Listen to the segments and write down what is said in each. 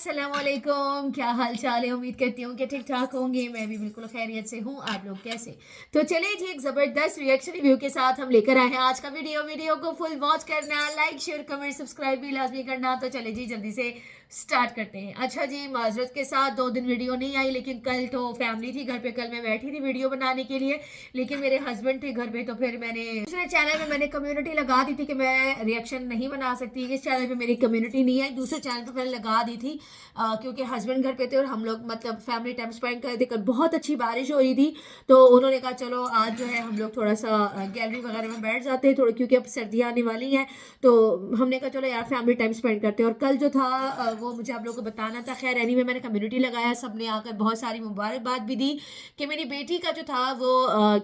अस्सलामुअलैकुम, क्या हाल चाल है। उम्मीद करती हूँ कि ठीक ठाक होंगे। मैं भी बिल्कुल खैरियत से हूँ। आप लोग कैसे? तो चलिए जी, एक ज़बरदस्त रिएक्शन रिव्यू के साथ हम लेकर आए हैं आज का वीडियो को फुल वॉच करना, लाइक शेयर कमेंट सब्सक्राइब भी लाजमी करना। तो चले जी, जल्दी से स्टार्ट करते हैं। अच्छा जी, माजरत के साथ 2 दिन वीडियो नहीं आई, लेकिन कल तो फैमिली थी घर पे। कल मैं बैठी थी वीडियो बनाने के लिए, लेकिन मेरे हस्बैंड थे घर पे। तो फिर मैंने दूसरे चैनल में मैंने कम्युनिटी लगा दी थी कि मैं रिएक्शन नहीं बना सकती। इस चैनल पे मेरी कम्युनिटी नहीं आई, दूसरे चैनल पे मैंने लगा दी थी क्योंकि हस्बैंड घर पे थे और हम लोग मतलब फैमिली टाइम स्पेंड कर रहे थे। कल बहुत अच्छी बारिश हो रही थी, तो उन्होंने कहा चलो आज जो है हम लोग थोड़ा सा गैलरी वगैरह में बैठ जाते हैं थोड़ा, क्योंकि अब सर्दियाँ आने वाली हैं। तो हमने कहा चलो यार फैमिली टाइम स्पेंड करते हैं। और कल जो था वो मुझे आप लोगों को बताना था। खैर एनीवे मैंने कम्युनिटी लगाया, सब ने आकर बहुत सारी मुबारकबाद भी दी कि मेरी बेटी का जो था वो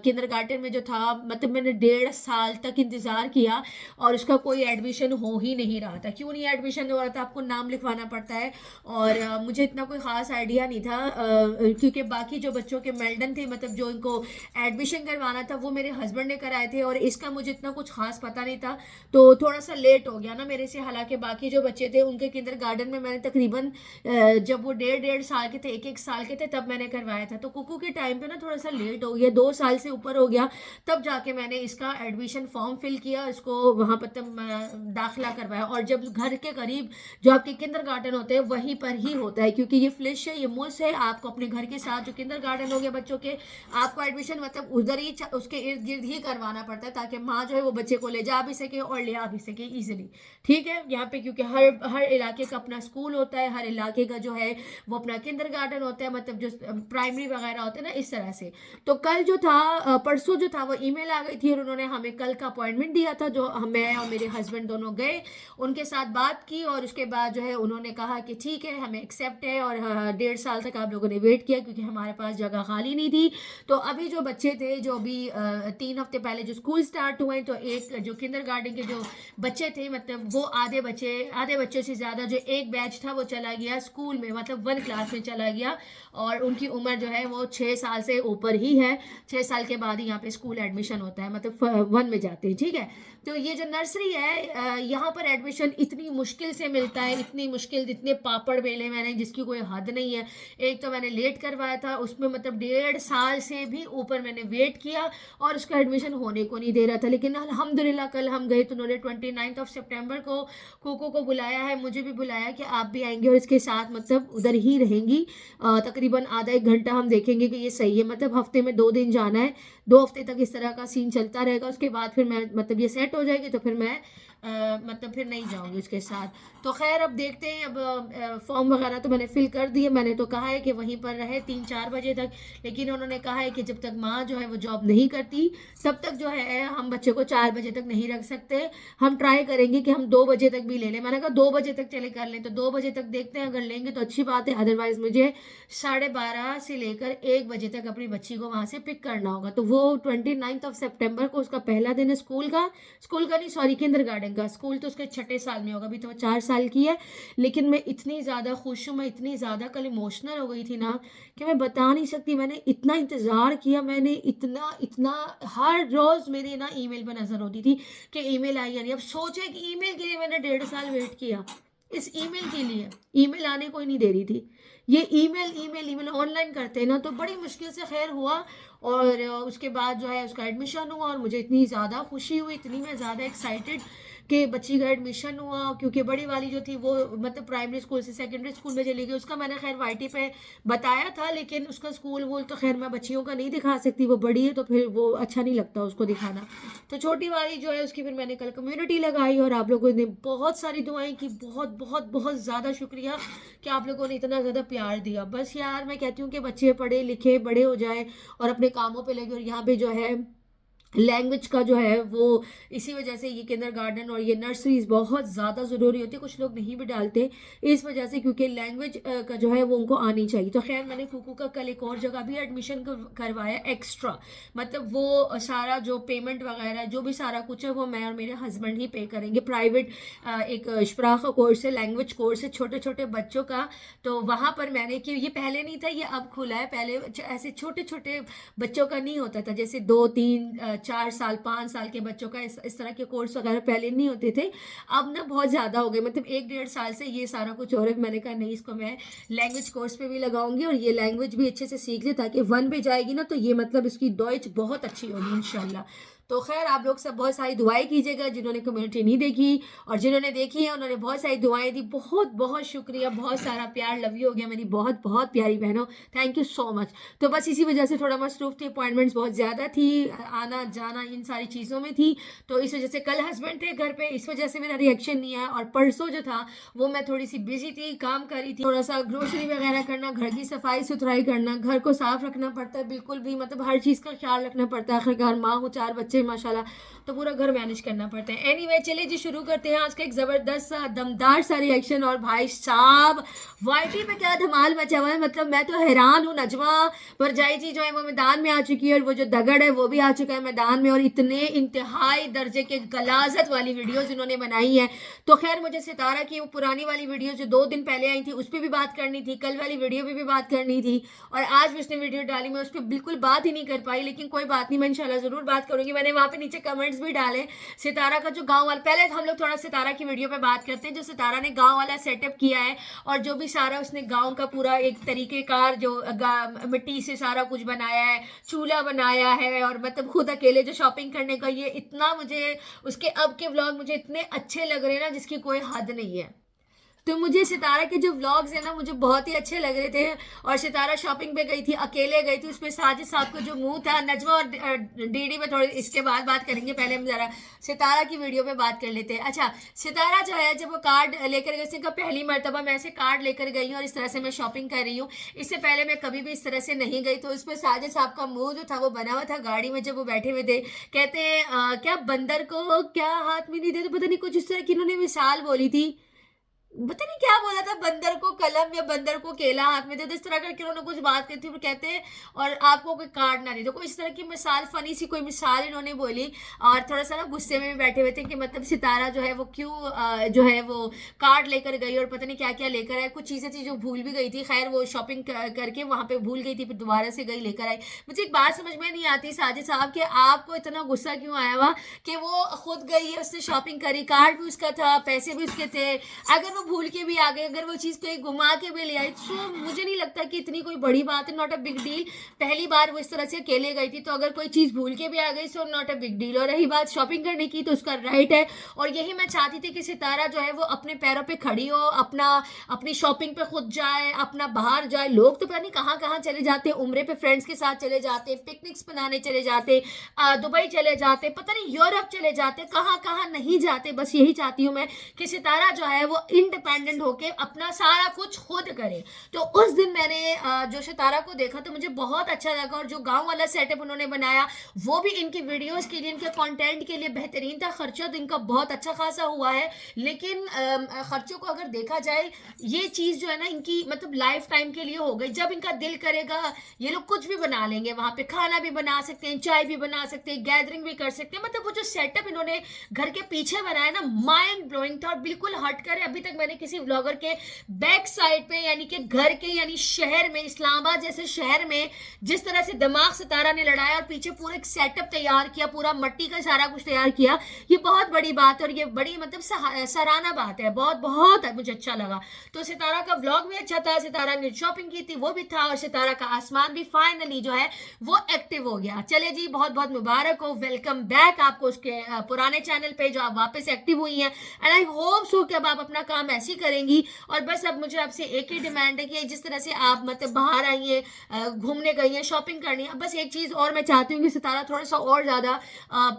किंडरगार्टन में जो था, मतलब मैंने 1.5 साल तक इंतज़ार किया और उसका कोई एडमिशन हो ही नहीं रहा था। क्यों नहीं एडमिशन हो रहा था? आपको नाम लिखवाना पड़ता है और मुझे इतना कोई ख़ास आइडिया नहीं था क्योंकि बाकी जो बच्चों के मेल्डन थे, मतलब जो इनको एडमिशन करवाना था वो मेरे हस्बैंड ने कराए थे और इसका मुझे इतना कुछ ख़ास पता नहीं था। तो थोड़ा सा लेट हो गया ना मेरे से। हालांकि बाकी जो बच्चे थे उनके किंडरगार्टन में मैंने तकरीबन जब वो 1.5 साल के थे, 1 1 साल के थे, तब मैंने करवाया था। तो कुकू के टाइम पे ना थोड़ा सा लेट हो गया, 2 साल से ऊपर हो गया, तब जाके मैंने इसका एडमिशन फॉर्म फिल किया, इसको वहाँ पर तब दाखिला करवाया। और जब घर के करीब जो आपके किंडरगार्टन होते हैं वहीं पर ही होता है, क्योंकि ये फ्लिश है, ये मुस है। आपको अपने घर के साथ जो किंडरगार्टन हो गया बच्चों के, आपको एडमिशन मतलब उधर ही उसके इर्द गिर्द ही करवाना पड़ता है, ताकि माँ जो है वो बच्चे को ले जा भी सके और ले आ भी सके इजीली। ठीक है, यहाँ पे क्योंकि हर हर इलाके का अपना स्कूल होता है, हर इलाके का जो है वो अपना किंडरगार्टन होता है, मतलब जो प्राइमरी वगैरह होते हैं ना, इस तरह से। तो कल जो था परसों जो था वो ईमेल आ गई थी और उन्होंने हमें कल का अपॉइंटमेंट दिया था, जो मैं और मेरे हस्बैंड दोनों गए, उनके साथ बात की और उसके बाद जो है उन्होंने कहा कि ठीक है हमें एक्सेप्ट है। और 1.5 साल तक आप लोगों ने वेट किया क्योंकि हमारे पास जगह खाली नहीं थी। तो अभी जो बच्चे थे, जो अभी 3 हफ्ते पहले जो स्कूल स्टार्ट हुए, तो एक जो किंडरगार्टन के जो बच्चे थे, मतलब वो आधे बच्चों से ज़्यादा जो एक बैच था वो चला गया स्कूल में, मतलब 1 क्लास में चला गया। और उनकी उम्र जो है वो 6 साल से ऊपर ही है। 6 साल के बाद ही यहाँ पे स्कूल एडमिशन होता है, मतलब 1 में जाते हैं। ठीक है, तो ये जो नर्सरी है यहाँ पर एडमिशन इतनी मुश्किल से मिलता है, इतनी मुश्किल, इतने पापड़ बेले मैंने जिसकी कोई हद नहीं है। एक तो मैंने लेट करवाया था, उसमें मतलब 1.5 साल से भी ऊपर मैंने वेट किया और उसका एडमिशन होने को नहीं दे रहा था। लेकिन अल्हम्दुलिल्लाह कल हम गए तो उन्होंने 29 सितंबर को कोको को बुलाया है, मुझे भी बुलाया कि आप भी आएंगे और इसके साथ मतलब उधर ही रहेंगी। तकरीबन आधा 1 घंटा हम देखेंगे कि ये सही है, मतलब हफ्ते में 2 दिन जाना है। 2 हफ्ते तक इस तरह का सीन चलता रहेगा, उसके बाद फिर मैं मतलब ये सेट हो जाएगी तो फिर मैं मतलब फिर नहीं जाऊंगी उसके साथ। तो खैर अब देखते हैं। अब फॉर्म वगैरह तो मैंने फिल कर दिए। मैंने तो कहा है कि वहीं पर रहे 3 4 बजे तक, लेकिन उन्होंने कहा है कि जब तक माँ जो है वो जॉब नहीं करती तब तक जो है हम बच्चे को 4 बजे तक नहीं रख सकते। हम ट्राई करेंगे कि हम 2 बजे तक भी ले लें। मैंने कहा 2 बजे तक चले कर लें, तो 2 बजे तक देखते हैं, अगर लेंगे तो अच्छी बात है, अदरवाइज मुझे 12:30 से लेकर 1 बजे तक अपनी बच्ची को वहाँ से पिक करना होगा। तो वो 29 सितंबर को उसका पहला दिन है स्कूल का नहीं, सॉरी, किंडरगार्टन का। स्कूल तो उसके 6 साल में होगा, अभी तो वो 4 साल की है। लेकिन मैं इतनी ज़्यादा खुश हूँ, मैं इतनी ज़्यादा कल इमोशनल हो गई थी ना कि मैं बता नहीं सकती। मैंने इतना इंतज़ार किया, मैंने इतना इतना, हर रोज़ मेरी ना ईमेल पर नज़र होती थी कि ईमेल आई या नहीं। अब सोचे कि ईमेल के लिए मैंने 1.5 साल वेट किया, इस ईमेल के लिए। ईमेल आने कोई नहीं दे रही थी। ये ईमेल ईमेल ईमेल ऑनलाइन करते हैं ना, तो बड़ी मुश्किल से खैर हुआ। और उसके बाद जो है उसका एडमिशन हुआ और मुझे इतनी ज़्यादा खुशी हुई, इतनी मैं ज़्यादा एक्साइटेड कि बच्ची का एडमिशन हुआ। क्योंकि बड़ी वाली जो थी वो मतलब प्राइमरी स्कूल से सेकेंडरी स्कूल में चली गई। उसका मैंने खैर वाईटी पे बताया था, लेकिन उसका स्कूल वूल तो खैर मैं बच्चियों का नहीं दिखा सकती, वो बड़ी है तो फिर वो अच्छा नहीं लगता उसको दिखाना। तो छोटी वाली जो है उसकी फिर मैंने कल कम्युनिटी लगाई और आप लोगों ने बहुत सारी दुआएं की। बहुत बहुत बहुत ज़्यादा शुक्रिया कि आप लोगों ने इतना ज़्यादा प्यार दिया। बस यार मैं कहती हूँ कि बच्चे पढ़े लिखे बड़े हो जाए और अपने कामों पे लगे। और यहाँ पे जो है लैंग्वेज का जो है वो, इसी वजह से ये किंडरगार्टन और ये नर्सरीज बहुत ज़्यादा ज़रूरी होती है। कुछ लोग नहीं भी डालते इस वजह से, क्योंकि लैंग्वेज का जो है वो उनको आनी चाहिए। तो खैर मैंने कुकू का कल एक और जगह भी एडमिशन करवाया एक्स्ट्रा, मतलब वो सारा जो पेमेंट वगैरह जो भी सारा कुछ है वो मैं और मेरे हस्बैंड ही पे करेंगे। प्राइवेट एक शराख कोर्स है, लैंग्वेज कोर्स है छोटे छोटे बच्चों का। तो वहाँ पर मैंने, कि ये पहले नहीं था, ये अब खुला है। पहले ऐसे छोटे छोटे बच्चों का नहीं होता था, जैसे 2 3 4 साल 5 साल के बच्चों का इस तरह के कोर्स वगैरह पहले नहीं होते थे, अब ना बहुत ज़्यादा हो गए, मतलब 1 डेढ़ साल से ये सारा कुछ हो रहा है। मैंने कहा नहीं, इसको मैं लैंग्वेज कोर्स पे भी लगाऊंगी और ये लैंग्वेज भी अच्छे से सीख ले, ताकि 1 पे जाएगी ना तो ये मतलब इसकी डॉइच बहुत अच्छी होगी इंशाल्लाह। तो खैर आप लोग सब बहुत सारी दुआएं कीजिएगा, जिन्होंने कम्युनिटी नहीं देखी और जिन्होंने देखी है उन्होंने बहुत सारी दुआएं दी, बहुत बहुत शुक्रिया, बहुत सारा प्यार, लव यू हो गया मेरी बहुत बहुत प्यारी बहनों, थैंक यू सो मच। तो बस इसी वजह से थोड़ा मसरूफ थी, अपॉइंटमेंट्स बहुत ज़्यादा थी, आना जाना इन सारी चीज़ों में थी, तो इस वजह से कल हस्बैंड थे घर पे, इस वजह से मेरा रिएक्शन नहीं आया। और परसों जो था वो मैं थोड़ी सी बिजी थी, काम कर रही थी, थोड़ा सा ग्रोसरी वगैरह करना, घर की सफाई सुथराई करना, घर को साफ रखना पड़ता है, बिल्कुल भी मतलब हर चीज़ का ख्याल रखना पड़ता है, आखिरकार माँ हूँ, 4 बच्चे माशाल्लाह, तो पूरा घर मैनेज करना पड़ता है। एनीवे चलिए जी शुरू करते हैं आज का एक ज़बरदस्त सा दमदार सा रिएक्शन। और भाई साहब वाईटी पे क्या धमाल मचा हुआ है, मतलब मैं तो हैरान हूँ। नजमा परजाई जी जो है वो मैदान में आ चुकी है और वो जो दगड़ है वो भी आ चुका है मैदान में, और इतने इंतहाई दर्जे के गलाजत वाली वीडियोस इन्होंने बनाई है। तो खैर मुझे सितारा की वो पुरानी वाली वीडियो जो 2 दिन पहले आई थी उस पर भी बात करनी थी, कल वाली वीडियो पे भी बात करनी थी, और आज भी उसने वीडियो डाली, मैं उस पर बिल्कुल बात ही नहीं कर पाई, लेकिन कोई बात नहीं, मैं इंशाल्लाह ज़रूर बात करूँगी। मैंने वहाँ पे नीचे कमेंट्स भी डाले सितारा का जो गांव वाला, पहले हम लोग थोड़ा सितारा की वीडियो पे बात करते हैं, जो सितारा ने गांव वाला सेटअप किया है और जो भी सारा उसने गांव का पूरा एक तरीकेकार जो मिट्टी से सारा कुछ बनाया है, चूल्हा बनाया है, और मतलब खुद अकेले जो शॉपिंग करने का, ये इतना मुझे उसके अब के व्लॉग मुझे इतने अच्छे लग रहे हैं ना जिसकी कोई हद नहीं है। तो मुझे सितारा के जो व्लॉग्स हैं ना मुझे बहुत ही अच्छे लग रहे थे। और सितारा शॉपिंग पे गई थी, अकेले गई थी, उसमें साजिद साहब का जो मुंह था, नजमा और डीडी में थोड़ी इसके बाद बात करेंगे, पहले हम जरा सितारा की वीडियो पे बात कर लेते हैं। अच्छा, सितारा जो है जब वो कार्ड लेकर गई, उसने कहा पहली मरतबा मैं ऐसे कार्ड लेकर गई हूँ और इस तरह से मैं शॉपिंग कर रही हूँ, इससे पहले मैं कभी भी इस तरह से नहीं गई। तो उस पर साजिद साहब का मुँह जो था वो बना हुआ था गाड़ी में जब वो बैठे हुए थे। कहते हैं क्या बंदर को क्या हाथ में नहीं दे, तो पता नहीं कुछ इस तरह की इन्होंने मिसाल बोली थी, पता नहीं क्या बोला था, बंदर को कलम या बंदर को केला हाथ में दे, तो इस तरह करके उन्होंने कुछ बात की थी। वो कहते हैं और आपको कोई कार्ड ना दे, तो कोई इस तरह की मिसाल, फनी सी कोई मिसाल इन्होंने बोली, और थोड़ा सा ना गुस्से में भी बैठे हुए थे कि मतलब सितारा जो है वो क्यों जो है वो कार्ड लेकर गई और पता नहीं क्या क्या लेकर आए, कुछ चीज़ें थी जो भूल भी गई थी। खैर वो शॉपिंग करके वहाँ पे भूल गई थी, फिर दोबारा से गई लेकर आई। मुझे एक बात समझ में नहीं आती साजिद साहब कि आपको इतना गुस्सा क्यों आया हुआ कि वो खुद गई है, उसने शॉपिंग करी, कार्ड भी उसका था, पैसे भी उसके थे, अगर भूल के भी आ गए, अगर वो चीज़ कहीं घुमा के भी ले आई, तो मुझे नहीं लगता कि इतनी कोई बड़ी बात है, नॉट अ बिग डील। पहली बार वो इस तरह से अकेले गई थी, तो अगर कोई चीज़ भूल के भी आ गई so not a big deal. और रही बात शॉपिंग करने की, तो उसका राइट है, और यही मैं चाहती थी कि सितारा जो है वो अपने पैरों पे खड़ी हो, अपनी शॉपिंग पे खुद जाए, अपना बाहर जाए। लोग तो पता नहीं कहाँ कहाँ चले जाते, उम्रे पे फ्रेंड्स के साथ चले जाते, पिकनिक्स बनाने चले जाते, दुबई चले जाते, पता नहीं यूरोप चले जाते, कहाँ कहाँ नहीं जाते। बस यही चाहती हूँ मैं कि सितारा जो है वो इंडिपेंडेंट होके अपना सारा कुछ खुद करे। तो उस दिन मैंने जो सितारा को देखा तो मुझे बहुत अच्छा लगा, और जो गांव वाला सेटअप उन्होंने बनाया वो भी इनकी वीडियोस के लिए, इनके कंटेंट के लिए बेहतरीन था। खर्चा तो इनका बहुत अच्छा खासा हुआ है, लेकिन खर्चों को अगर देखा जाए, ये चीज़ जो है ना इनकी मतलब लाइफ टाइम के लिए हो गई। जब इनका दिल करेगा ये लोग कुछ भी बना लेंगे, वहाँ पे खाना भी बना सकते हैं, चाय भी बना सकते हैं, गैदरिंग भी कर सकते हैं। मतलब वो जो सेटअप इन्होंने घर के पीछे बनाया ना, माइंड ब्लोइंग था और बिल्कुल हट कर। अभी तक मैंने किसी व्लॉगर के बैक साइड पे यानी कि घर के यानी शहर में, इस्लामाबाद जैसे शहर में जिस तरह से दिमाग सितारा ने लड़ाया और पीछे पूरा एक सेटअप तैयार किया, पूरा मट्टी का सारा कुछ तैयार किया, ये बहुत बड़ी बात है और ये बड़ी मतलब सराहना बात है। बहुत बहुत मुझे अच्छा लगा। तो सितारा का व्लॉग भी अच्छा था, सितारा ने शॉपिंग की थी वो भी था, और सितारा का आसमान भी फाइनली जो है वो एक्टिव हो गया। चले जी, बहुत बहुत मुबारक हो, वेलकम बैक आपको उसके पुराने चैनल पे जो आप वापस एक्टिव हुई हैं, एंड आई होप सो कि अब आप अपना काम ऐसी करेंगी। और बस अब मुझे आपसे एक ही डिमांड है कि जिस तरह से आप मतलब बाहर आई हैं, घूमने गई हैं, शॉपिंग करनी है, बस एक चीज़ और मैं चाहती हूँ कि सितारा थोड़ा सा और ज़्यादा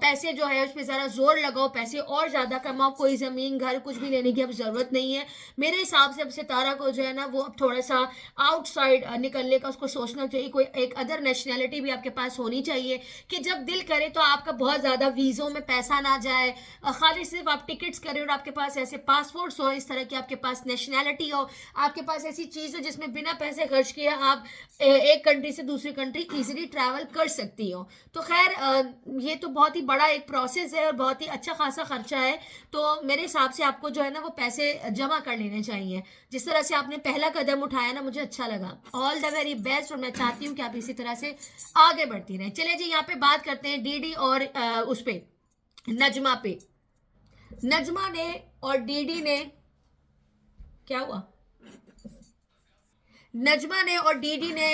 पैसे जो है उस पर ज़रा जोर लगाओ, पैसे और ज़्यादा कमाओ। कोई ज़मीन घर कुछ भी लेने की अब ज़रूरत नहीं है मेरे हिसाब से। अब सितारा को जो है ना वो अब थोड़ा सा आउटसाइड निकलने का उसको सोचना चाहिए। कोई एक अदर नेशनैलिटी भी आपके पास होनी चाहिए कि जब दिल करे तो आपका बहुत ज़्यादा वीज़ों में पैसा ना जाए, खाली सिर्फ आप टिकट्स करें और आपके पास ऐसे पासपोर्ट्स हो, इस तरह है कि आपके पास नेशनैलिटी हो, आपके पास ऐसी चीज़ हो जिसमें बिना पैसे खर्च किए आप एक कंट्री से दूसरी कंट्री इजीली ट्रैवल कर सकती हो। तो खैर ये तो बहुत ही बड़ा एक प्रोसेस है और बहुत ही अच्छा खासा खर्चा है। तो मेरे हिसाब से आपको जो है ना वो पैसे जमा कर लेने चाहिए। जिस तरह से आपने पहला कदम उठाया ना, मुझे अच्छा लगा। ऑल द वेरी बेस्ट, और मैं चाहती हूँ कि आप इसी तरह से आगे बढ़ती रहें। चलिए जी, यहाँ पे बात करते हैं डीडी और उस पे नजमा पे। नजमा ने और डीडी ने, क्या हुआ, नजमा ने और डीडी ने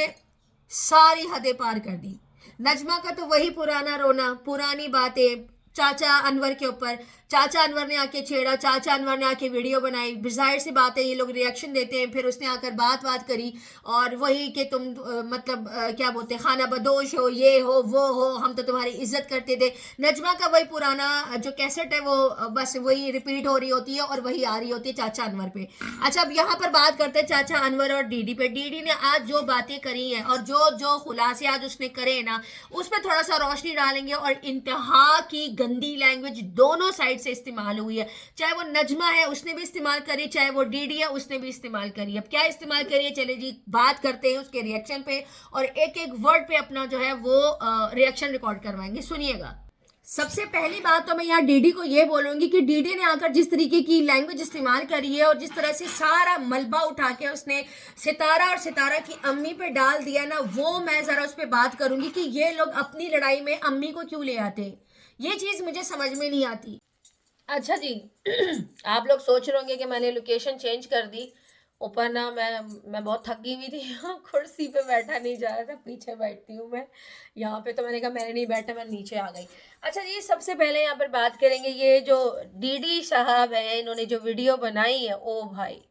सारी हदें पार कर दी। नजमा का तो वही पुराना रोना, पुरानी बातें चाचा अनवर के ऊपर। चाचा अनवर ने आके छेड़ा, चाचा अनवर ने आके वीडियो बनाई। जाहिर सी बात है ये लोग रिएक्शन देते हैं, फिर उसने आकर बात करी और वही कि तुम मतलब क्या बोलते हैं, खाना बदोश हो, ये हो वो हो, हम तो तुम्हारी इज्जत करते थे। नजमा का वही पुराना जो कैसेट है वो बस वही रिपीट हो रही होती है और वही आ रही होती है चाचा अनवर पे। अच्छा, अब यहाँ पर बात करते हैं चाचा अनवर और डीडी पे। डीडी ने आज जो बातें करी हैं और जो जो खुलासे आज उसने करे ना, उस पर थोड़ा सा रोशनी डालेंगे। और इंतहा की गंदी लैंग्वेज दोनों साइड से इस्तेमाल हुई है। चाहे वो नजमा है उसने भी इस्तेमाल करी, चाहे वो डीडी है उसने भी इस्तेमाल करी। अब क्या इस्तेमाल करी है, चले जी बात करते हैं उसके रिएक्शन पे और एक एक वर्ड पे अपना जो है वो रिएक्शन रिकॉर्ड करवाएंगे। सुनिएगा। सबसे पहली बात तो मैं यहाँ डीडी को ये बोलूंगी कि डीडी ने आकर जिस तरीके की लैंग्वेज इस्तेमाल करी है और जिस तरह से सारा मलबा उठा के उसने सितारा और सितारा की अम्मी पे डाल दिया ना, वो मैं जरा उस पर बात करूंगी कि ये लोग अपनी लड़ाई में अम्मी को क्यों ले आते। ये चीज मुझे समझ में नहीं आती। अच्छा जी, आप लोग सोच रहे होंगे कि मैंने लोकेशन चेंज कर दी। ऊपर ना मैं बहुत थकी हुई थी, कुर्सी पे बैठा नहीं जा रहा था, पीछे बैठती हूँ मैं। यहाँ पे तो मैंने कहा मैंने नहीं बैठा, मैं नीचे आ गई। अच्छा जी, सबसे पहले यहाँ पर बात करेंगे ये जो डीडी साहब है, इन्होंने जो वीडियो बनाई है, ओ भाई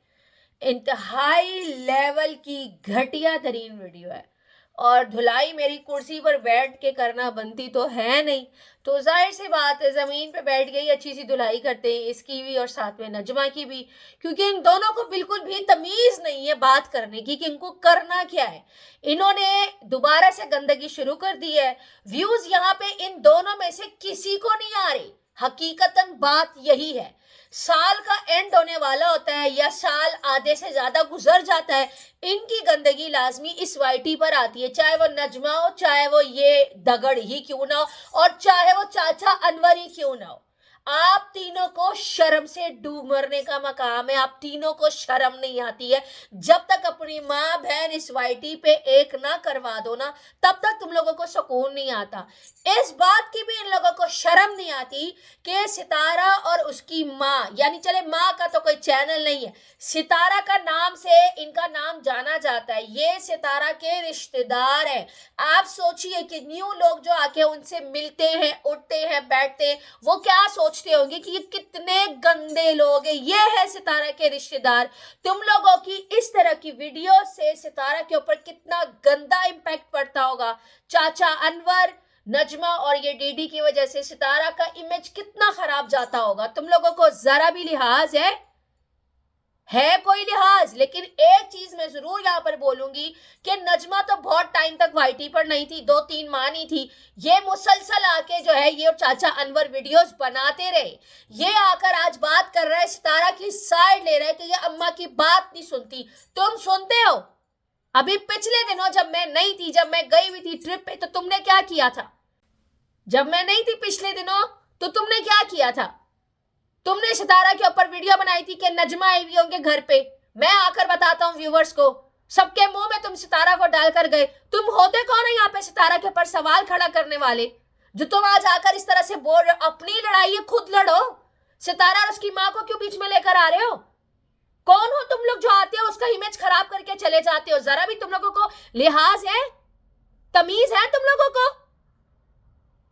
इंतहाई लेवल की घटिया तरीन वीडियो है। और धुलाई मेरी कुर्सी पर बैठ के करना बनती तो है नहीं, तो जाहिर सी बात है ज़मीन पे बैठ गई अच्छी सी धुलाई करते हैं, इसकी भी और साथ में नजमा की भी। क्योंकि इन दोनों को बिल्कुल भी तमीज़ नहीं है बात करने की कि इनको करना क्या है। इन्होंने दोबारा से गंदगी शुरू कर दी है। व्यूज़ यहाँ पे इन दोनों में से किसी को नहीं आ रही। हकीकतन बात यही है। साल का एंड होने वाला होता है या साल आधे से ज्यादा गुजर जाता है, इनकी गंदगी लाजमी इस वाईटी पर आती है। चाहे वो नजमा हो, चाहे वो ये दगड़ ही क्यों ना हो और चाहे वो चाचा अनवर ही क्यों ना हो। आप तीनों को शर्म से डूब मरने का मकाम है। आप तीनों को शर्म नहीं आती है। जब तक अपनी माँ बहन इस वाईटी पे एक ना करवा दो ना, तब तक तुम लोगों को सुकून नहीं आता। इस बात की भी इन लोगों को शर्म नहीं आती कि सितारा और उसकी माँ, यानी चले माँ का तो कोई चैनल नहीं है, सितारा का नाम से इनका नाम जाना जाता है, ये सितारा के रिश्तेदार हैं। आप सोचिए कि न्यू लोग जो आके उनसे मिलते हैं, उठते हैं, बैठते हैं, वो क्या सोचते होंगे कि ये कितने गंदे लोग हैं। ये है सितारा के रिश्तेदार। तुम लोगों की इस तरह की वीडियो से सितारा के ऊपर कितना गंदा इम्पैक्ट पड़ता होगा। चाचा अनवर, नजमा और ये डीडी की वजह से सितारा का इमेज कितना खराब जाता होगा। तुम लोगों को जरा भी लिहाज है कोई लिहाज? लेकिन एक चीज मैं जरूर यहाँ पर बोलूंगी कि नजमा तो बहुत टाइम तक वाईटी पर नहीं थी, 2-3 माह नहीं थी। ये मुसलसल आके जो है ये और चाचा अनवर वीडियोस बनाते रहे। ये आकर आज बात कर रहा है, सितारा की साइड ले रहा है कि ये अम्मा की बात नहीं सुनती। तुम सुनते हो? अभी पिछले दिनों जब मैं नहीं थी, जब मैं गई हुई थी ट्रिप पे, तो तुमने क्या किया था? जब मैं नहीं थी पिछले दिनों तो तुमने क्या किया था? तुमने सितारा के ऊपर वीडियो बनाई थी कि नजमा आई हुई होंगे घर पे। मैं आकर बताता हूँ व्यूवर्स को, सबके मुंह में तुम सितारा को डालकर गए। तुम होते कौन है यहाँ पे सितारा के ऊपर सवाल खड़ा करने वाले, जो तुम आज आकर इस तरह से बोल रहे हो? अपनी लड़ाई है, खुद लड़ो। सितारा और उसकी माँ को क्यों बीच में लेकर आ रहे हो? कौन हो तुम लोग जो आते हो उसका इमेज खराब करके चले जाते हो? जरा भी तुम लोगों को लिहाज है, तमीज है तुम लोगों को?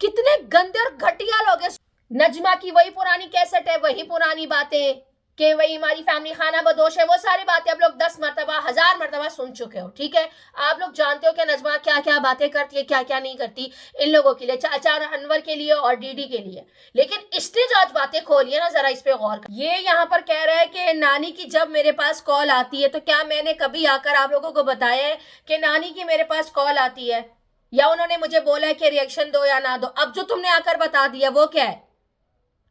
कितने गंदे और घटिया लोग हैं। नजमा की वही पुरानी कैसेट है, वही पुरानी बातें कि वही हमारी फैमिली खाना बदोश है, वो सारी बातें आप लोग 10 मरतबा 1000 मरतबा सुन चुके हो। ठीक है, आप लोग जानते हो कि नजमा क्या क्या बातें करती है, क्या क्या नहीं करती इन लोगों के लिए, चाचा अनवर के लिए और डीडी के लिए। लेकिन इसने जो आज बातें खोली है ना, जरा इस पे गौर कर। ये यहाँ पर कह रहा है कि नानी की जब मेरे पास कॉल आती है, तो क्या मैंने कभी आकर आप लोगों को बताया है कि नानी की मेरे पास कॉल आती है, या उन्होंने मुझे बोला है कि रिएक्शन दो या ना दो? अब जो तुमने आकर बता दिया वो क्या है?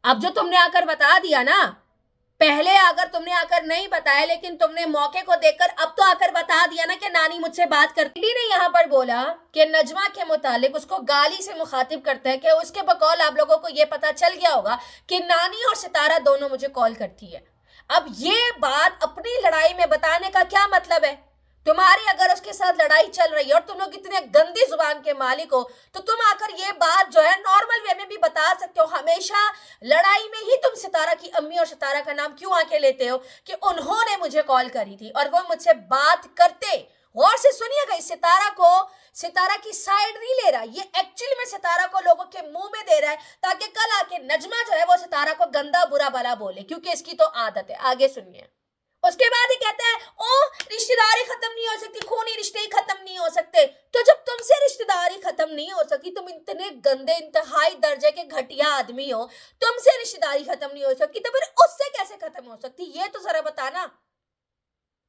अब जो तुमने आकर बता दिया ना, पहले अगर तुमने आकर नहीं बताया, लेकिन तुमने मौके को देखकर अब तो आकर बता दिया ना कि नानी मुझसे बात करती ने यहाँ पर बोला कि नजमा के मुतालिक उसको गाली से मुखातिब करता है कि उसके बकौल आप लोगों को ये पता चल गया होगा कि नानी और सितारा दोनों मुझे कॉल करती है। अब ये बात अपनी लड़ाई में बताने का क्या मतलब है? तुम्हारी अगर उसके साथ लड़ाई चल रही है और तुम लोग इतने गंदी जुबान के मालिक हो, तो तुम आकर ये बात जो है नॉर्मल वे में भी बता सकते हो। हमेशा लड़ाई में ही तुम सितारा की अम्मी और सितारा का नाम क्यों आके लेते हो कि उन्होंने मुझे कॉल करी थी और वो मुझसे बात करते। गौर से सुनिएगा, इस सितारा की साइड नहीं ले रहा, ये एक्चुअली में सितारा को लोगों के मुंह में दे रहा है ताकि कल आके नजमा जो है वो सितारा को गंदा बुरा भला बोले, क्योंकि इसकी तो आदत है। आगे सुनिए। उसके बाद ही कहता है, ओ रिश्तेदारी खत्म नहीं हो सकती, खूनी रिश्ते ही खत्म नहीं हो सकते। तो जब तुमसे रिश्तेदारी खत्म नहीं हो सकती, तुम इतने गंदे इंतहाई दर्जे के घटिया आदमी हो, तुमसे रिश्तेदारी खत्म नहीं हो सकती, तो फिर उससे कैसे खत्म हो सकती, ये तो जरा बताना।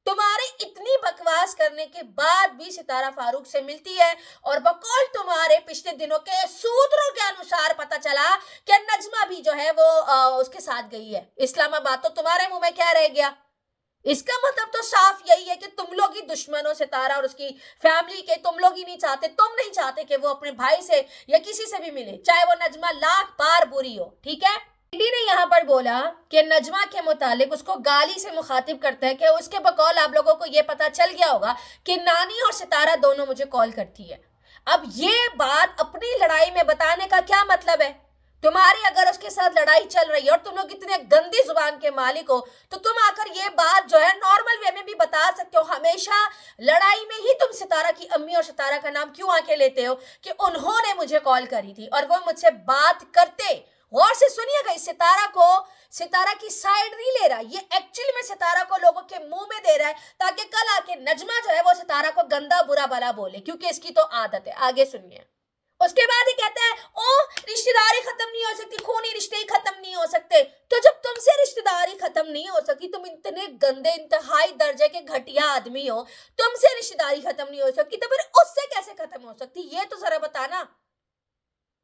तुम्हारे इतनी बकवास करने के बाद भी सितारा फारूक से मिलती है और बकौल तुम्हारे पिछले दिनों के सूत्रों के अनुसार पता चला कि नजमा भी जो है वो उसके साथ गई है इस्लामाबाद। तो तुम्हारे मुंह में क्या रह गया? इसका मतलब तो साफ यही है कि तुम लोग ही दुश्मन हो सितारा और उसकी फैमिली के। तुम लोग ही नहीं चाहते, तुम नहीं चाहते कि वो अपने भाई से या किसी से भी मिले, चाहे वो नजमा लाख बार बुरी हो। ठीक है। ईडी ने यहाँ पर बोला कि नजमा के मुतालिक उसको गाली से मुखातिब करता है कि उसके बकौल आप लोगों को ये पता चल गया होगा कि नानी और सितारा दोनों मुझे कॉल करती है। अब ये बात अपनी लड़ाई में बताने का क्या मतलब है? तुम्हारी अगर उसके साथ लड़ाई चल रही है और तुम लोग इतने गंदी जुबान के मालिक हो, तो तुम आकर ये बात जो है नॉर्मल वे में भी बता सकते हो। हमेशा लड़ाई में ही तुम सितारा की अम्मी और सितारा का नाम क्यों आके लेते हो कि उन्होंने मुझे कॉल करी थी और वो मुझसे बात करते। गौर से सुनिएगा, इस सितारा की साइड नहीं ले रहा, ये एक्चुअली में सितारा को लोगों के मुंह में दे रहा है ताकि कल आके नजमा जो है वो सितारा को गंदा बुरा भला बोले, क्योंकि इसकी तो आदत है। आगे सुनिए। उसके बाद ही कहता है, ओ रिश्तेदारी खत्म नहीं हो सकती, खूनी रिश्ते ही खत्म नहीं हो सकते। तो जब तुमसे रिश्तेदारी खत्म नहीं हो सकती, तुम इतने गंदे इंतहाई दर्जे के घटिया आदमी हो, तुमसे रिश्तेदारी खत्म नहीं हो सकती, तो फिर उससे कैसे खत्म हो सकती, ये तो जरा बताना।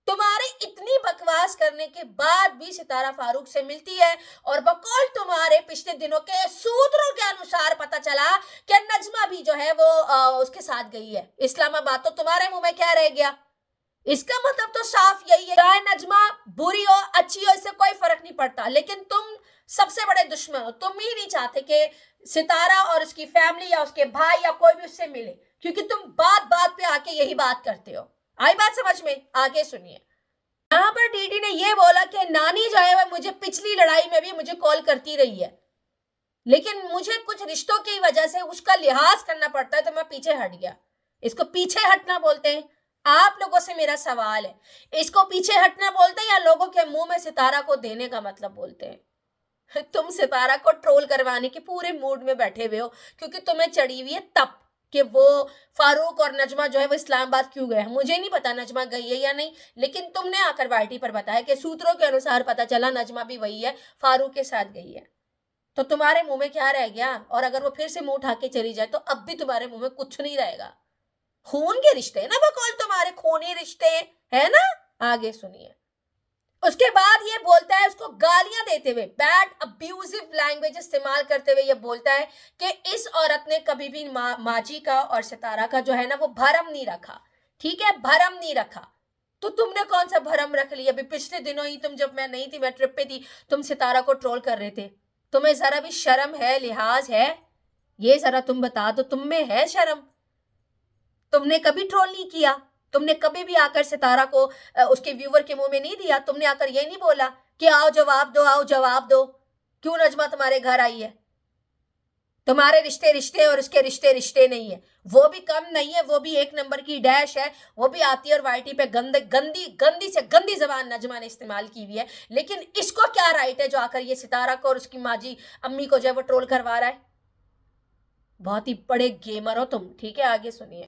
तुम्हारे इतनी बकवास करने के बाद भी सितारा फारूक से मिलती है और बकौल तुम्हारे पिछले दिनों के सूत्रों के अनुसार पता चला कि नजमा भी जो है वो उसके साथ गई है इस्लामाबाद। तो तुम्हारे मुंह में क्या रह गया? इसका मतलब तो साफ यही है, चाहे नजमा बुरी हो अच्छी हो, इससे कोई फर्क नहीं पड़ता, लेकिन तुम सबसे बड़े दुश्मन हो। तुम ही नहीं चाहते कि सितारा और उसकी फैमिली या उसके भाई या कोई भी उससे मिले, क्योंकि तुम बात बात पे आके यही बात करते हो। आई बात समझ में? आगे सुनिए। यहाँ पर डीडी ने यह बोला कि नानी जो है वह मुझे पिछली लड़ाई में भी मुझे कॉल करती रही है, लेकिन मुझे कुछ रिश्तों की वजह से उसका लिहाज करना पड़ता है, तो मैं पीछे हट गया। इसको पीछे हटना बोलते हैं। आप लोगों से मेरा सवाल है, इसको पीछे हटना बोलते हैं या लोगों के मुंह में सितारा को देने का मतलब बोलते हैं? तुम सितारा को ट्रोल करवाने के पूरे मूड में बैठे हुए हो, क्योंकि तुम्हें चढ़ी हुई है तप कि वो फारूक और नजमा जो है वो इस्लामाबाद क्यों गए। मुझे नहीं पता नजमा गई है या नहीं, लेकिन तुमने आकर वाईटी पर बताया कि सूत्रों के अनुसार पता चला नजमा भी वही है, फारूक के साथ गई है। तो तुम्हारे मुंह में क्या रह गया? और अगर वो फिर से मुंह उठा के चली जाए तो अब भी तुम्हारे मुंह में कुछ नहीं रहेगा। खून के रिश्ते है ना बकौल, तुम्हारे खूनी रिश्ते है ना। आगे सुनिए। उसके बाद ये बोलता है, उसको गालियां देते हुए, बैड अब्यूजिव लैंग्वेज इस्तेमाल करते हुए ये बोलता है कि इस औरत ने कभी भी माजी का और सितारा का जो है ना वो भरम नहीं रखा। ठीक है, भरम नहीं रखा। तो तुमने कौन सा भरम रख लिया? अभी पिछले दिनों ही तुम, जब मैं नहीं थी, मैं ट्रिप पे थी, तुम सितारा को ट्रोल कर रहे थे। तुम्हें जरा भी शर्म है, लिहाज है? ये जरा तुम बता दो, तुम में है शर्म? तुमने कभी ट्रोल नहीं किया? तुमने कभी भी आकर सितारा को उसके व्यूवर के मुंह में नहीं दिया? तुमने आकर ये नहीं बोला कि आओ जवाब दो, आओ जवाब दो, क्यों नजमा तुम्हारे घर आई है? तुम्हारे रिश्ते रिश्ते और उसके रिश्ते रिश्ते नहीं है। वो भी कम नहीं है, वो भी एक नंबर की डैश है। वो भी आती है और वाईटी पे गंदी से गंदी जबान नजमा ने इस्तेमाल की हुई है, लेकिन इसको क्या राइट है जो आकर ये सितारा को और उसकी माजी अम्मी को जो है वो ट्रोल करवा रहा है? बहुत ही बड़े गेमर हो तुम। ठीक है, आगे सुनिए।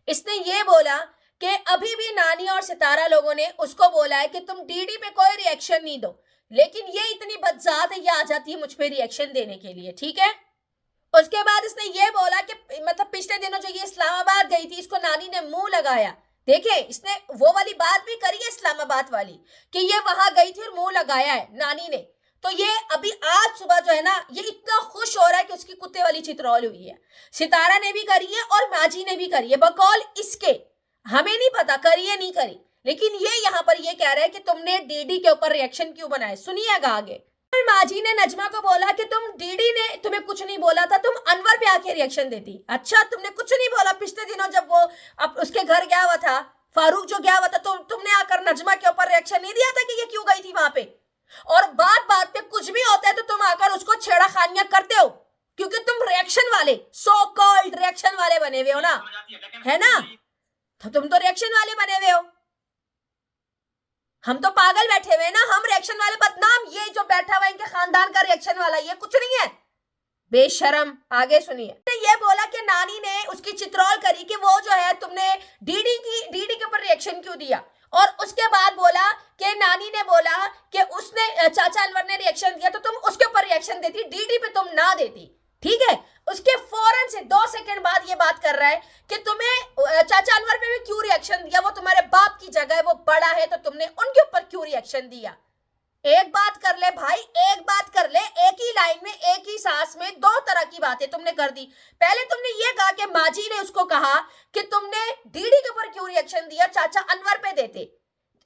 इसने ये बोला कि अभी भी नानी और सितारा लोगों ने उसको बोला है कि तुम डीडी पे कोई रिएक्शन नहीं दो, लेकिन ये इतनी बदजात है, ये आ जाती है मुझ पे रिएक्शन देने के लिए। ठीक है। उसके बाद इसने ये बोला कि मतलब पिछले दिनों जो ये इस्लामाबाद गई थी, इसको नानी ने मुंह लगाया। देखिए, इसने वो वाली बात भी करी है इस्लामाबाद वाली कि ये वहां गई थी और मुंह लगाया है नानी ने। तो ये अभी आज सुबह जो है ना, ये इतना खुश हो रहा है कि उसकी कुत्ते वाली चित्रौल हुई है। सितारा ने भी करी है और माजी ने भी करी है, बकौल इसके। हमें नहीं पता करी है नहीं करी, लेकिन ये यहाँ पर ये कह रहा है कि तुमने डीडी के ऊपर रिएक्शन क्यों बनाए। सुनिएगा आगे। माजी ने नजमा को बोला कि तुम डीडी ने तुम्हें कुछ नहीं बोला था, तुम अनवर पे आके रिएक्शन देती। अच्छा, तुमने कुछ नहीं बोला पिछले दिनों जब वो अब उसके घर गया हुआ था, फारूक जो गया हुआ था, तो तुमने आकर नजमा के ऊपर रिएक्शन नहीं दिया था कि ये क्यों गई थी वहां पे। और बात बात पे कुछ भी होता है तो तुम आकर उसको छेड़ाखानियां करते हो, क्योंकि तुम रिएक्शन वाले, सो कॉल्ड रिएक्शन वाले बने हुए हो ना, है ना। तो तुम तो रिएक्शन वाले बने हुए हो, हम तो पागल बैठे हुए हैं ना, हम रिएक्शन वाले बदनाम। ये जो बैठा हुआ इनके खानदान का रिएक्शन वाला, ये कुछ नहीं है, बेशरम। आगे सुनिए। ये बोला कि नानी ने उसकी चित्रौल करी कि वो जो है तुमने डीडी के ऊपर रिएक्शन क्यों दिया। और उसके बाद बोला कि नानी ने बोला कि उसने चाचा अनवर ने रिएक्शन दिया तो तुम उसके ऊपर रिएक्शन देती, डीडी पे तुम ना देती। ठीक है, उसके फौरन से 2 सेकंड बाद ये बात कर रहा है कि तुम्हें चाचा अनवर पे भी क्यों रिएक्शन दिया, वो तुम्हारे बाप की जगह है, वो बड़ा है, तो तुमने उनके ऊपर क्यों रिएक्शन दिया। एक बात कर ले भाई, एक बात कर ले, एक ही लाइन में एक ही सांस में 2 तरह की बातें तुमने कर दी। पहले तुमने ये कहा कि माजी ने उसको कहा कि तुमने डीडी के ऊपर क्यों रिएक्शन दिया, चाचा अनवर पे देते,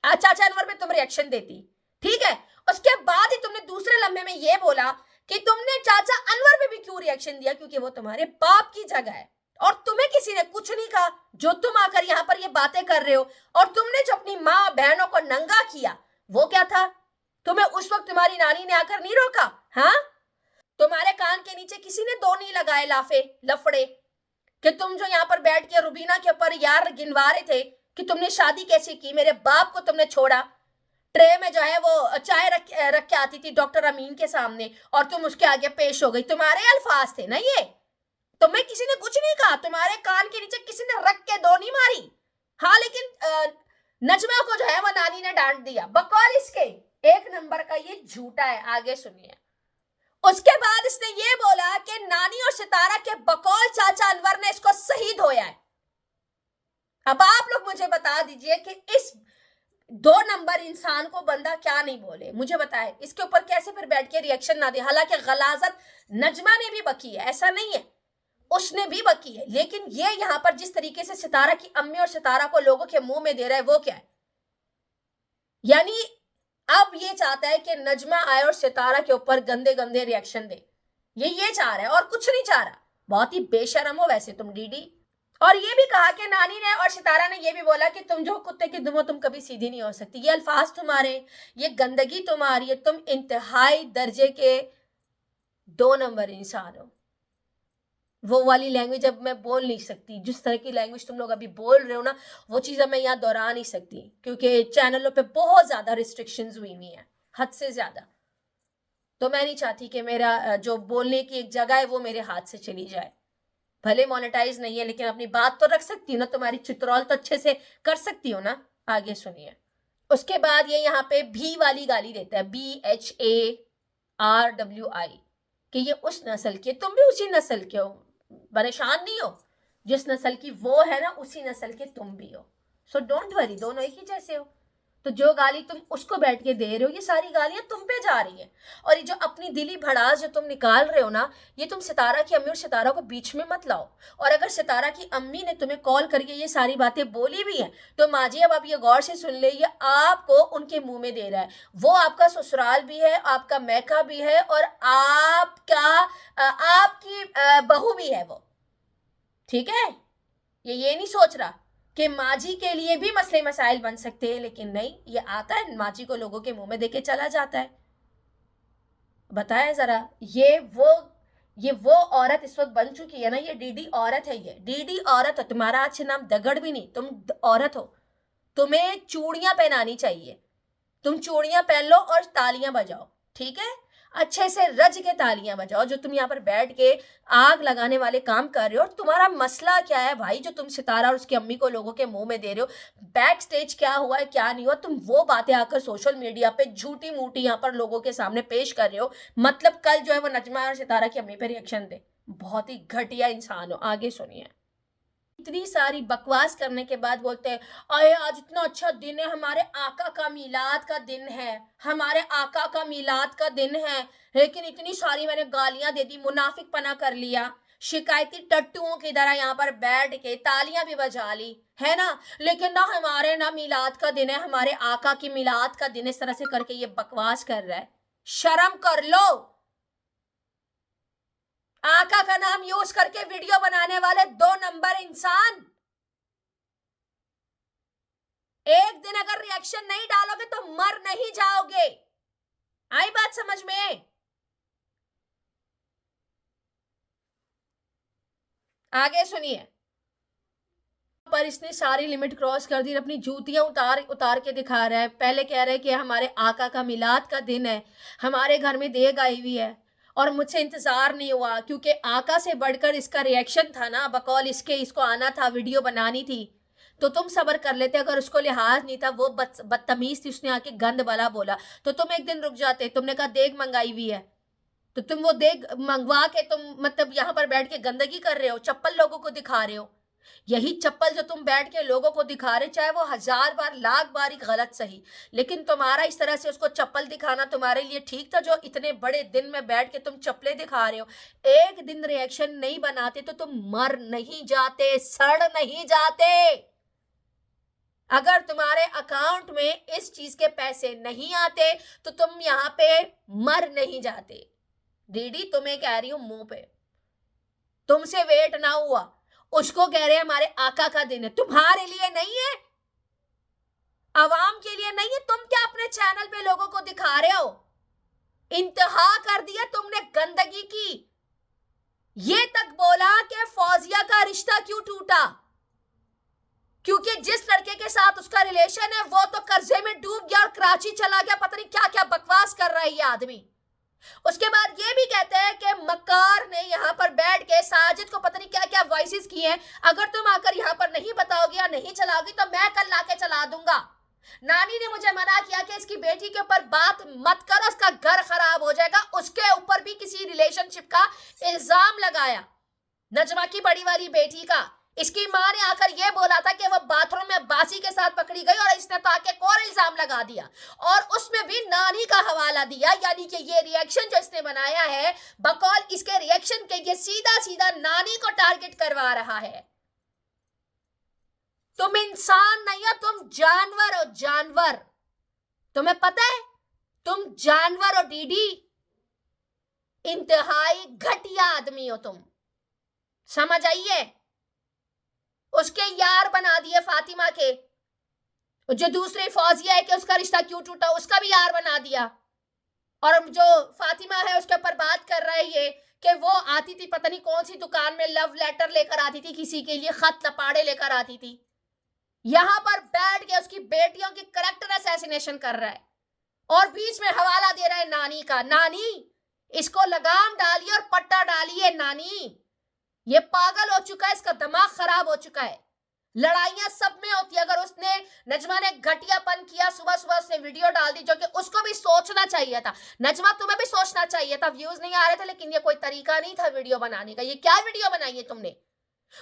चाचा अनवर पे तुम रिएक्शन देती। ठीक है, उसके बाद ही तुमने दूसरे लम्हे में ये बोला कि तुमने चाचा अनवर पे भी क्यों रिएक्शन दिया, क्योंकि वो तुम्हारे बाप की जगह है और तुम्हें किसी ने कुछ नहीं कहा। जो तुम आकर यहाँ पर ये बातें कर रहे हो, और तुमने जो अपनी माँ बहनों को नंगा किया वो क्या था, तुम्हें उस वक्त तुम्हारी नानी ने आकर नहीं रोका। हाँ, तुम्हारे कान के नीचे किसी ने 2 नहीं लगाए लाफे लफड़े कि तुम जो यहाँ पर बैठ के रुबीना के ऊपर यार गिनवा रहे थे कि तुमने शादी कैसे की, मेरे बाप को तुमने छोड़ा, ट्रे में जो है वो चाय रख के आती थी डॉक्टर अमीन के सामने और तुम उसके आगे पेश हो गई। तुम्हारे अल्फाज थे ना ये, तुम्हें किसी ने कुछ नहीं कहा, तुम्हारे कान के नीचे किसी ने रख के 2 नहीं मारी। हाँ, लेकिन नजमा को जो है वो नानी ने डांट दिया, बकौल इसके। 1 नंबर का ये झूठा है। आगे सुनिए। उसके बाद इसने ये बोला कि नानी और सितारा के बकौल चाचा अनवर ने इसको सही धोया है। अब आप लोग मुझे बता दीजिए कि इस 2 नंबर इंसान को बंदा क्या नहीं बोले, मुझे बताए, इसके ऊपर कैसे फिर बैठ के रिएक्शन ना दे। हालांकि गलाजत नजमा ने भी बकी है, ऐसा नहीं है, उसने भी बकी है, लेकिन ये यहां पर जिस तरीके से सितारा की अम्मी और सितारा को लोगों के मुंह में दे रहा है वो क्या है। यानी अब ये चाहता है कि नजमा आए और सितारा के ऊपर गंदे गंदे रिएक्शन दे, ये चाह रहा है और कुछ नहीं चाह रहा। बहुत ही बेशरम हो वैसे तुम डीडी। और ये भी कहा कि नानी ने और सितारा ने ये भी बोला कि तुम जो कुत्ते की दुम हो, तुम कभी सीधी नहीं हो सकती। ये अल्फाज तुम्हारे, ये गंदगी तुम्हारी है, तुम इंतहाई दर्जे के 2 नंबर इंसान हो। वो वाली लैंग्वेज अब मैं बोल नहीं सकती, जिस तरह की लैंग्वेज तुम लोग अभी बोल रहे हो ना, वो चीज़ें मैं यहाँ दोहरा नहीं सकती, क्योंकि चैनलों पे बहुत ज़्यादा रिस्ट्रिक्शंस हुई हुई हैं, हद से ज़्यादा। तो मैं नहीं चाहती कि मेरा जो बोलने की एक जगह है वो मेरे हाथ से चली जाए। भले मोनेटाइज नहीं है, लेकिन अपनी बात तो रख सकती हूँ ना, तुम्हारी चित्रौल तो अच्छे से कर सकती हो ना। आगे सुनिए। उसके बाद ये यहाँ पे भी वाली गाली देता है, BHARWI, कि ये उस नस्ल के, तुम भी उसी नस्ल के हो, परेशान नहीं हो, जिस नस्ल की वो है ना उसी नस्ल के तुम भी हो। सो डोंट वरी, दोनों एक ही जैसे हो। तो जो गाली तुम उसको बैठ के दे रहे हो, ये सारी गालियां तुम पे जा रही हैं। और ये जो अपनी दिली भड़ास जो तुम निकाल रहे हो ना, ये तुम सितारा की अम्मी और सितारा को बीच में मत लाओ। और अगर सितारा की अम्मी ने तुम्हें कॉल करके ये सारी बातें बोली भी हैं, तो माजी अब आप ये गौर से सुन ले, ये आपको उनके मुंह में दे रहा है। वो आपका ससुराल भी है, आपका मैका भी है, और आपकी बहू भी है वो। ठीक है, ये नहीं सोच रहा कि माजी के लिए भी मसले मसाइल बन सकते हैं, लेकिन नहीं, ये आता है माजी को लोगों के मुंह में देके चला जाता है। बताएं जरा, ये वो औरत इस वक्त बन चुकी है ना, ये डीडी औरत है, ये डीडी औरत है। तुम्हारा अच्छे नाम दगड़ भी नहीं, तुम औरत हो। तुम्हें चूड़ियां पहनानी चाहिए, तुम चूड़ियां पहन लो और तालियां बजाओ। ठीक है, अच्छे से रज के तालियां बजाओ। जो तुम यहाँ पर बैठ के आग लगाने वाले काम कर रहे हो, और तुम्हारा मसला क्या है भाई, जो तुम सितारा और उसकी अम्मी को लोगों के मुंह में दे रहे हो, बैक स्टेज क्या हुआ है क्या नहीं हुआ, तुम वो बातें आकर सोशल मीडिया पे झूठी मूठी यहाँ पर लोगों के सामने पेश कर रहे हो। मतलब कल जो है वो नजमा और सितारा की अम्मी पे रिएक्शन दे। बहुत ही घटिया इंसान हो। आगे सुनिए। इतनी सारी बकवास करने के बाद बोलते हैं अरे आज इतना अच्छा दिन है, हमारे आका का मीलाद का दिन है, हमारे आका का मीलाद का दिन है, लेकिन इतनी सारी मैंने गालियां दे दी, मुनाफिक पना कर लिया, शिकायती टट्टुओं की तरह यहाँ पर बैठ के तालियां भी बजा ली है ना, लेकिन ना हमारे ना मीलाद का दिन है, हमारे आका की मीलाद का दिन, इस तरह से करके ये बकवास कर रहा है। शर्म कर लो। आका का नाम यूज करके वीडियो बनाने वाले 2 नंबर इंसान, एक दिन अगर रिएक्शन नहीं डालोगे तो मर नहीं जाओगे। आई बात समझ में? आगे सुनिए। पर इसने सारी लिमिट क्रॉस कर दी, अपनी जूतियां उतार के दिखा रहा है। पहले कह रहा है कि हमारे आका का मिलाद का दिन है, हमारे घर में देग आई हुई है और मुझसे इंतजार नहीं हुआ, क्योंकि आका से बढ़कर इसका रिएक्शन था ना, बकौल इसके इसको आना था, वीडियो बनानी थी, तो तुम सब्र कर लेते। अगर उसको लिहाज नहीं था, वो बदतमीज थी, उसने आके गंद वाला बोला, तो तुम एक दिन रुक जाते। तुमने कहा देग मंगाई हुई है, तो तुम वो देग मंगवा के तुम मतलब यहाँ पर बैठ के गंदगी कर रहे हो, चप्पल लोगों को दिखा रहे हो। यही चप्पल जो तुम बैठ के लोगों को दिखा रहे, चाहे वो 1000 बार लाख बार ही गलत सही, लेकिन तुम्हारा इस तरह से उसको चप्पल दिखाना तुम्हारे लिए ठीक था? जो इतने बड़े दिन में बैठ के तुम चप्पलें दिखा रहे हो, एक दिन रिएक्शन नहीं बनाते तो तुम मर नहीं जाते, सड़ नहीं जाते। अगर तुम्हारे अकाउंट में इस चीज के पैसे नहीं आते तो तुम यहाँ पे मर नहीं जाते। दीदी तुम्हें कह रही हूं मुंह पे, तुमसे वेट ना हुआ, उसको कह रहे हैं हमारे आका का दिन है, तुम्हारे लिए नहीं है, आवाम के लिए नहीं है। तुम क्या अपने चैनल पे लोगों को दिखा रहे हो? इंतहा कर दिया तुमने गंदगी की। ये तक बोला कि फौजिया का रिश्ता क्यों टूटा, क्योंकि जिस लड़के के साथ उसका रिलेशन है वो तो कर्जे में डूब गया और कराची चला गया। पता नहीं क्या क्या बकवास कर रहा है ये आदमी। उसके बाद ये भी कहते हैं कि मक्कार ने यहाँ पर बैठ के साजिद को पता नहीं क्या क्या वॉइसेस किए हैं, अगर तुम आकर यहाँ पर नहीं बताओगे या नहीं चलाओगी तो मैं कल लाके चला दूंगा। नानी ने मुझे मना किया कि इसकी बेटी के ऊपर बात मत करो, उसका घर खराब हो जाएगा। उसके ऊपर भी किसी रिलेशनशिप का इल्जाम लगाया, नजमा की बड़ी वाली बेटी का। इसकी माँ ने आकर यह बोला था कि वह बाथरूम में बासी के साथ पकड़ी गई और इसने तो आके और इल्जाम लगा दिया और उसमें भी नानी का हवाला दिया। यानी कि ये रिएक्शन जो इसने बनाया है, बकौल इसके रिएक्शन के ये सीधा सीधा नानी को टारगेट करवा रहा है। तुम इंसान नहीं हो, तुम जानवर हो, जानवर। तुम्हें पता है तुम जानवर हो डीडी, इंतहाई घटिया आदमी हो तुम, समझ आइए। उसके यार बना दिए फातिमा के, जो दूसरे फौजिया है कि उसका रिश्ता क्यों टूटा, उसका भी यार बना दिया। और जो फातिमा है उसके ऊपर बात कर रहा है ये कि वो आती थी पता नहीं कौन सी दुकान में, लव लेटर लेकर आती थी किसी के लिए, खत लपाड़े लेकर आती थी। यहां पर बैठ के उसकी बेटियों की कैरेक्टर असैसिनेशन कर रहा है और बीच में हवाला दे रहा है नानी का। नानी इसको लगाम डालिए और पट्टा डालिए, नानी ये पागल हो चुका है, इसका दिमाग खराब हो चुका है। लड़ाइयां सब में होती है। अगर उसने नजमा ने घटियापन किया, सुबह सुबह उसने वीडियो डाल दी, जो कि उसको भी सोचना चाहिए था। नजमा तुम्हें भी सोचना चाहिए था। व्यूज नहीं आ रहे थे लेकिन ये कोई तरीका नहीं था वीडियो बनाने का। ये क्या वीडियो बनाई है तुमने?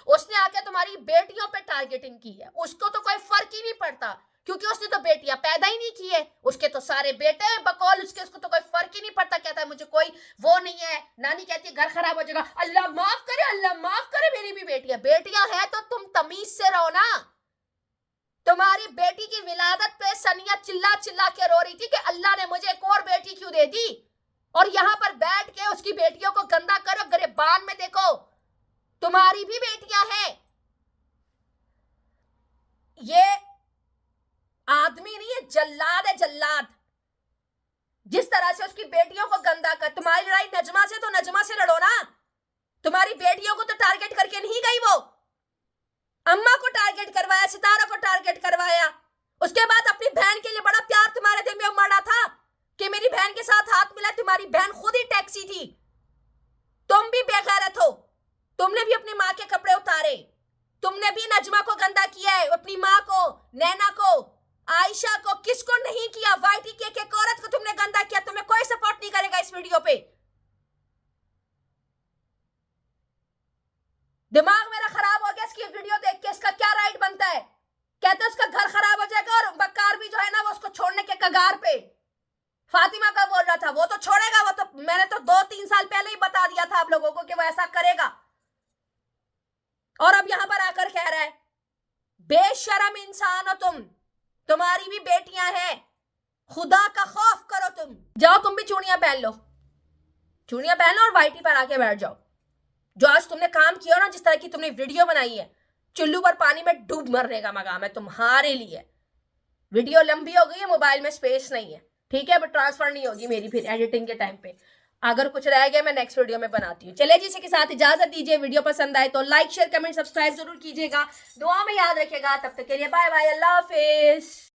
उसने आके तुम्हारी बेटियों पे टारगेटिंग की है, उसको तो कोई फर्क ही नहीं पड़ता क्योंकि उसने तो बेटियां पैदा ही नहीं की है। उसके तो सारे बेटे हैं बकौल उसके, उसको तो कोई फर्क ही नहीं पड़ता। कहता है मुझे कोई वो नहीं है। नानी कहती है घर खराब हो जाएगा, अल्लाह माफ करे, अल्लाह माफ करे, मेरी भी बेटियां बेटियां है तो तुम तमीज से रहो ना। तुम्हारी बेटी की विलादत पे सनिया चिल्ला चिल्ला के रो रही थी कि अल्लाह ने मुझे एक और बेटी क्यों दे दी, और यहां पर बैठ के उसकी बेटियों को गंदा करो। गिरबान में देखो तुम्हारी भी बेटियां हैं। ये आदमी नहीं है, जल्लाद है, जल्लाद। जिस तरह से उसकी बेटियों को गंदा कर। तुम्हारी लड़ाई नजमा से तो नजमा से लड़ो ना, तुम्हारी बेटियों को तो टारगेट करके नहीं गई वो। अम्मा को टारगेट करवाया, सितारा को टारगेट करवाया। उसके बाद अपनी बहन के लिए बड़ा प्यार तुम्हारे दिल में उमड़ा था कि मेरी बहन के साथ हाथ मिला। तुम्हारी बहन खुद ही टैक्सी थी। तुम भी बेगैरत हो, तुमने भी अपनी माँ के कपड़े उतारे, तुमने भी नजमा को गंदा किया है, अपनी माँ को, नैना को, आयशा को, किसको नहीं किया? वाईटी के एक औरत को तुमने गंदा किया। तुम्हें कोई सपोर्ट नहीं करेगा इस वीडियो पे। दिमाग मेरा खराब हो गया इसकी वीडियो देख कगार पे। फातिमा का बोल रहा था, वो तो छोड़ेगा, वो तो मैंने तो 2-3 साल पहले ही बता दिया था आप लोगों को कि वो ऐसा करेगा, और अब यहां पर आकर कह रहा है बेशरम इंसान हो तुम, तुम्हारी भी बेटियां हैं, खुदा का खौफ करो तुम। जाओ तुम भी चूड़ियां पहन लो, चूड़ियां पहन लो और वाइटी पर आके बैठ जाओ। जो आज तुमने काम किया ना, जिस तरह की तुमने वीडियो बनाई है, चुल्लू पर पानी में डूब मरने का मकाम है तुम्हारे लिए। वीडियो लंबी हो गई है, मोबाइल में स्पेस नहीं है, ठीक है, बट ट्रांसफर नहीं होगी मेरी फिर एडिटिंग के टाइम पे। अगर कुछ रह गया मैं नेक्स्ट वीडियो में बनाती हूँ। चले जी, इसी के साथ इजाजत दीजिए। वीडियो पसंद आए तो लाइक शेयर कमेंट सब्सक्राइब जरूर कीजिएगा, दुआ में याद रखिएगा। तब तक के लिए बाय बाय, अल्लाह हाफिज।